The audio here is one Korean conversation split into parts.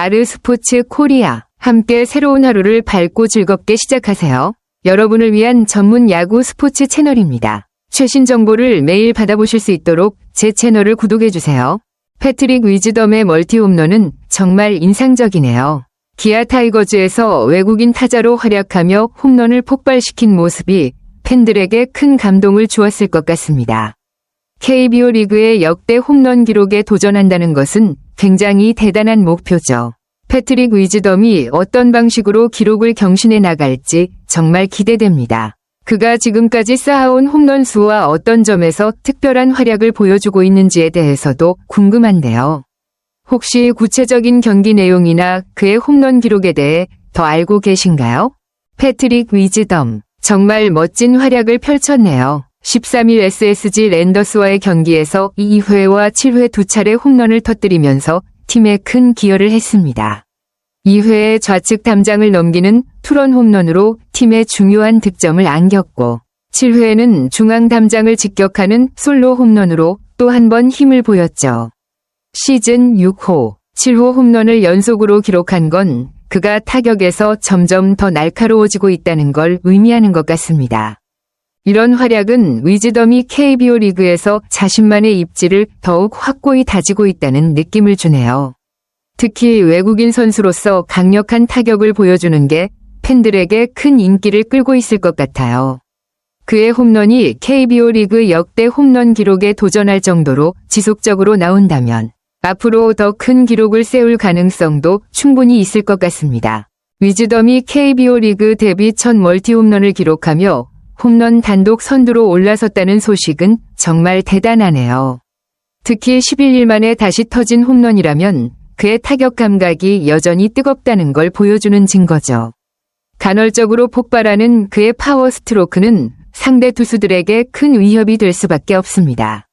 아르스포츠 코리아. 함께 새로운 하루를 밝고 즐겁게 시작하세요. 여러분을 위한 전문 야구 스포츠 채널입니다. 최신 정보를 매일 받아보실 수 있도록 제 채널을 구독해주세요. 패트릭 위즈덤의 멀티 홈런은 정말 인상적이네요. 기아 타이거즈에서 외국인 타자로 활약하며 홈런을 폭발시킨 모습이 팬들에게 큰 감동을 주었을 것 같습니다. KBO 리그의 역대 홈런 기록에 도전한다는 것은 굉장히 대단한 목표죠. 패트릭 위즈덤이 어떤 방식으로 기록을 경신해 나갈지 정말 기대됩니다. 그가 지금까지 쌓아온 홈런 수와 어떤 점에서 특별한 활약을 보여주고 있는지에 대해서도 궁금한데요. 혹시 구체적인 경기 내용이나 그의 홈런 기록에 대해 더 알고 계신가요? 패트릭 위즈덤, 정말 멋진 활약을 펼쳤네요. 13일 SSG 랜더스와의 경기에서 2회와 7회 두 차례 홈런을 터뜨리면서 팀에 큰 기여를 했습니다. 2회에 좌측 담장을 넘기는 투런 홈런으로 팀에 중요한 득점을 안겼고 7회에는 중앙 담장을 직격하는 솔로 홈런으로 또 한 번 힘을 보였죠. 시즌 6호, 7호 홈런을 연속으로 기록한 건 그가 타격에서 점점 더 날카로워지고 있다는 걸 의미하는 것 같습니다. 이런 활약은 위즈덤이 KBO 리그에서 자신만의 입지를 더욱 확고히 다지고 있다는 느낌을 주네요. 특히 외국인 선수로서 강력한 타격을 보여주는 게 팬들에게 큰 인기를 끌고 있을 것 같아요. 그의 홈런이 KBO 리그 역대 홈런 기록에 도전할 정도로 지속적으로 나온다면 앞으로 더 큰 기록을 세울 가능성도 충분히 있을 것 같습니다. 위즈덤이 KBO 리그 데뷔 첫 멀티 홈런을 기록하며 홈런 단독 선두로 올라섰다는 소식은 정말 대단하네요. 특히 11일 만에 다시 터진 홈런이라면 그의 타격 감각이 여전히 뜨겁다는 걸 보여주는 증거죠. 간헐적으로 폭발하는 그의 파워 스트로크는 상대 투수들에게 큰 위협이 될 수밖에 없습니다.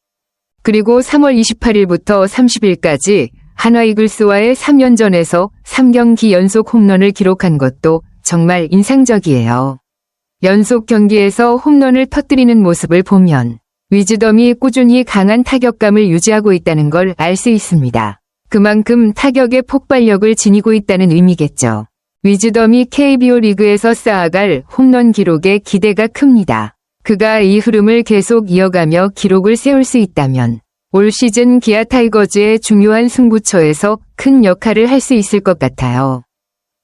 그리고 3월 28일부터 30일까지 한화 이글스와의 3연전에서 3경기 연속 홈런을 기록한 것도 정말 인상적이에요. 연속 경기에서 홈런을 터뜨리는 모습을 보면 위즈덤이 꾸준히 강한 타격감을 유지하고 있다는 걸 알 수 있습니다. 그만큼 타격의 폭발력을 지니고 있다는 의미겠죠. 위즈덤이 KBO 리그에서 쌓아갈 홈런 기록에 기대가 큽니다. 그가 이 흐름을 계속 이어가며 기록을 세울 수 있다면 올 시즌 기아 타이거즈의 중요한 승부처에서 큰 역할을 할 수 있을 것 같아요.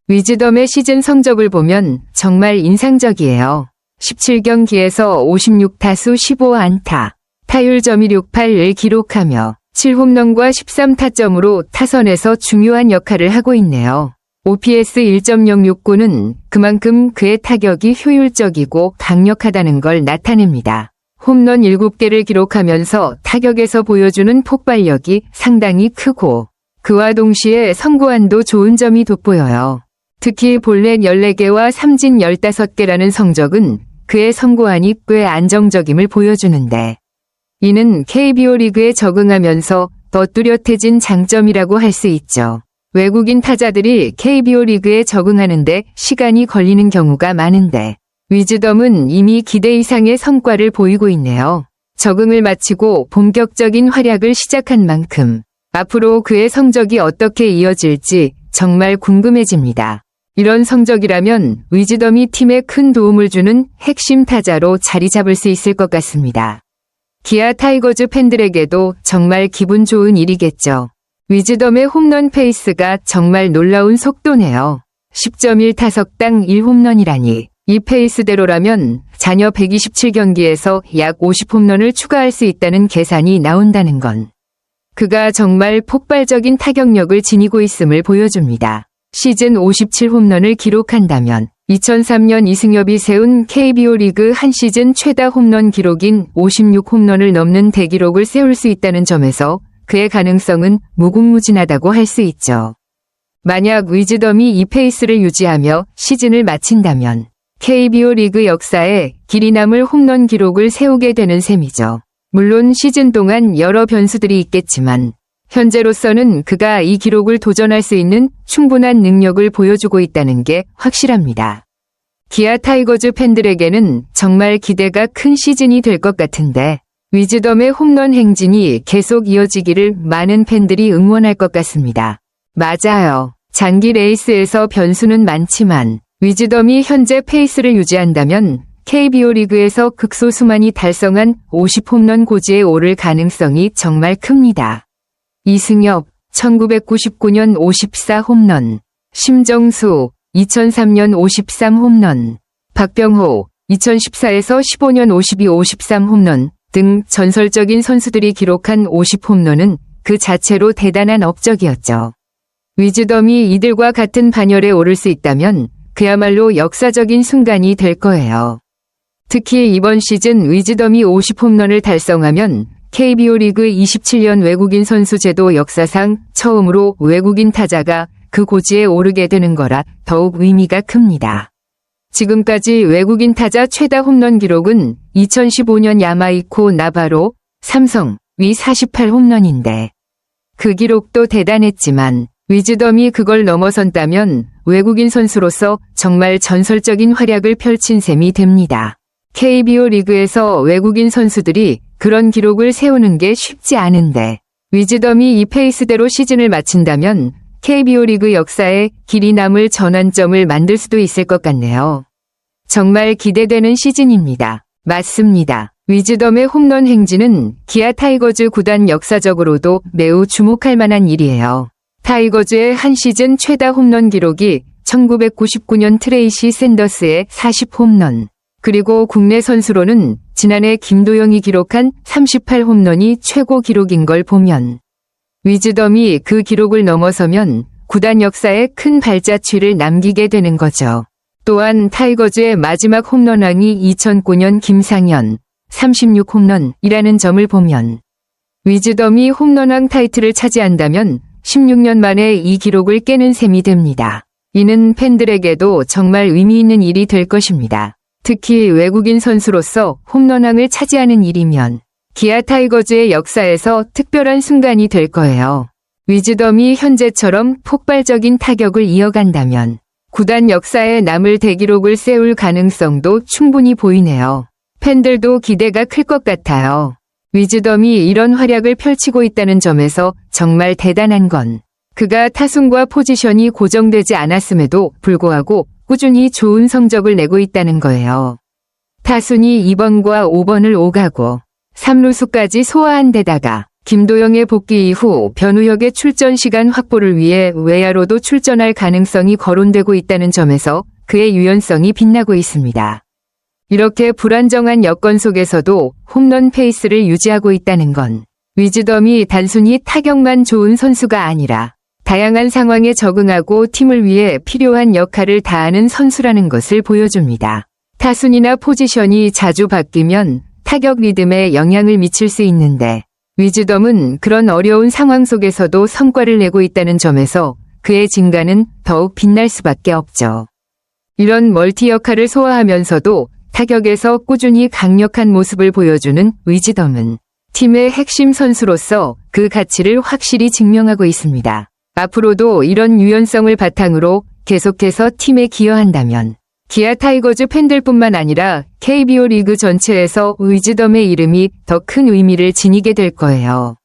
위즈덤의 시즌 성적을 보면 정말 인상적이에요. 17경기에서 56타수 15안타, 타율 .168을 기록하며 7홈런과 13타점으로 타선에서 중요한 역할을 하고 있네요. OPS 1.069는 그만큼 그의 타격이 효율적이고 강력하다는 걸 나타냅니다. 홈런 7개를 기록하면서 타격에서 보여주는 폭발력이 상당히 크고 그와 동시에 선구안도 좋은 점이 돋보여요. 특히 볼넷 14개와 삼진 15개라는 성적은 그의 선구안이 꽤 안정적임을 보여주는데 이는 KBO 리그에 적응하면서 더 뚜렷해진 장점이라고 할 수 있죠. 외국인 타자들이 KBO 리그에 적응하는데 시간이 걸리는 경우가 많은데 위즈덤은 이미 기대 이상의 성과를 보이고 있네요. 적응을 마치고 본격적인 활약을 시작한 만큼 앞으로 그의 성적이 어떻게 이어질지 정말 궁금해집니다. 이런 성적이라면 위즈덤이 팀에 큰 도움을 주는 핵심 타자로 자리 잡을 수 있을 것 같습니다. 기아 타이거즈 팬들에게도 정말 기분 좋은 일이겠죠. 위즈덤의 홈런 페이스가 정말 놀라운 속도네요. 10.1 타석당 1홈런이라니. 이 페이스대로라면 자녀 127경기에서 약 50홈런을 추가할 수 있다는 계산이 나온다는 건 그가 정말 폭발적인 타격력을 지니고 있음을 보여줍니다. 시즌 57홈런을 기록한다면 2003년 이승엽이 세운 KBO 리그 한 시즌 최다 홈런 기록인 56홈런을 넘는 대기록을 세울 수 있다는 점에서 그의 가능성은 무궁무진하다고 할 수 있죠. 만약 위즈덤이 이 페이스를 유지하며 시즌을 마친다면 KBO 리그 역사에 길이 남을 홈런 기록을 세우게 되는 셈이죠. 물론 시즌 동안 여러 변수들이 있겠지만 현재로서는 그가 이 기록을 도전할 수 있는 충분한 능력을 보여주고 있다는 게 확실합니다. 기아 타이거즈 팬들에게는 정말 기대가 큰 시즌이 될 것 같은데 위즈덤의 홈런 행진이 계속 이어지기를 많은 팬들이 응원할 것 같습니다. 맞아요. 장기 레이스에서 변수는 많지만 위즈덤이 현재 페이스를 유지한다면 KBO 리그에서 극소수만이 달성한 50홈런 고지에 오를 가능성이 정말 큽니다. 이승엽, 1999년 54홈런, 심정수, 2003년 53홈런, 박병호, 2014에서 15년 53홈런 등 전설적인 선수들이 기록한 50홈런은 그 자체로 대단한 업적이었죠. 위즈덤이 이들과 같은 반열에 오를 수 있다면 그야말로 역사적인 순간이 될 거예요. 특히 이번 시즌 위즈덤이 50홈런을 달성하면 KBO 리그 27년 외국인 선수 제도 역사상 처음으로 외국인 타자가 그 고지에 오르게 되는 거라 더욱 의미가 큽니다. 지금까지 외국인 타자 최다 홈런 기록은 2015년 야마이코 나바로 삼성 위 48홈런인데 그 기록도 대단했지만 위즈덤이 그걸 넘어선다면 외국인 선수로서 정말 전설적인 활약을 펼친 셈이 됩니다. KBO 리그에서 외국인 선수들이 그런 기록을 세우는 게 쉽지 않은데 위즈덤이 이 페이스대로 시즌을 마친다면 KBO 리그 역사에 길이 남을 전환점을 만들 수도 있을 것 같네요. 정말 기대되는 시즌입니다. 맞습니다. 위즈덤의 홈런 행진은 기아 타이거즈 구단 역사적으로도 매우 주목할 만한 일이에요. 타이거즈의 한 시즌 최다 홈런 기록이 1999년 트레이시 샌더스의 40홈런, 그리고 국내 선수로는 지난해 김도영이 기록한 38홈런이 최고 기록인 걸 보면 위즈덤이 그 기록을 넘어서면 구단 역사에 큰 발자취를 남기게 되는 거죠. 또한 타이거즈의 마지막 홈런왕이 2009년 김상현 36홈런이라는 점을 보면 위즈덤이 홈런왕 타이틀을 차지한다면 16년 만에 이 기록을 깨는 셈이 됩니다. 이는 팬들에게도 정말 의미 있는 일이 될 것입니다. 특히 외국인 선수로서 홈런왕을 차지하는 일이면 기아 타이거즈의 역사에서 특별한 순간이 될 거예요. 위즈덤이 현재처럼 폭발적인 타격을 이어간다면 구단 역사에 남을 대기록을 세울 가능성도 충분히 보이네요. 팬들도 기대가 클 것 같아요. 위즈덤이 이런 활약을 펼치고 있다는 점에서 정말 대단한 건 그가 타순과 포지션이 고정되지 않았음에도 불구하고 꾸준히 좋은 성적을 내고 있다는 거예요. 타순이 2번과 5번을 오가고 3루수까지 소화한 데다가 김도영의 복귀 이후 변우혁의 출전 시간 확보를 위해 외야로도 출전할 가능성이 거론되고 있다는 점에서 그의 유연성이 빛나고 있습니다. 이렇게 불안정한 여건 속에서도 홈런 페이스를 유지하고 있다는 건 위즈덤이 단순히 타격만 좋은 선수가 아니라 다양한 상황에 적응하고 팀을 위해 필요한 역할을 다하는 선수라는 것을 보여줍니다. 타순이나 포지션이 자주 바뀌면 타격 리듬에 영향을 미칠 수 있는데 위즈덤은 그런 어려운 상황 속에서도 성과를 내고 있다는 점에서 그의 진가는 더욱 빛날 수밖에 없죠. 이런 멀티 역할을 소화하면서도 타격에서 꾸준히 강력한 모습을 보여주는 위즈덤은 팀의 핵심 선수로서 그 가치를 확실히 증명하고 있습니다. 앞으로도 이런 유연성을 바탕으로 계속해서 팀에 기여한다면 기아 타이거즈 팬들뿐만 아니라 KBO 리그 전체에서 위즈덤의 이름이 더 큰 의미를 지니게 될 거예요.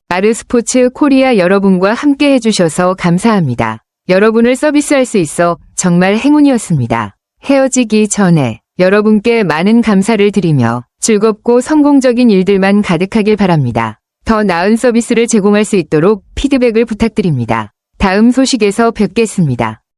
아르스포츠 코리아 여러분과 함께 해주셔서 감사합니다. 여러분을 서비스할 수 있어 정말 행운이었습니다. 헤어지기 전에 여러분께 많은 감사를 드리며 즐겁고 성공적인 일들만 가득하길 바랍니다. 더 나은 서비스를 제공할 수 있도록 피드백을 부탁드립니다. 다음 소식에서 뵙겠습니다.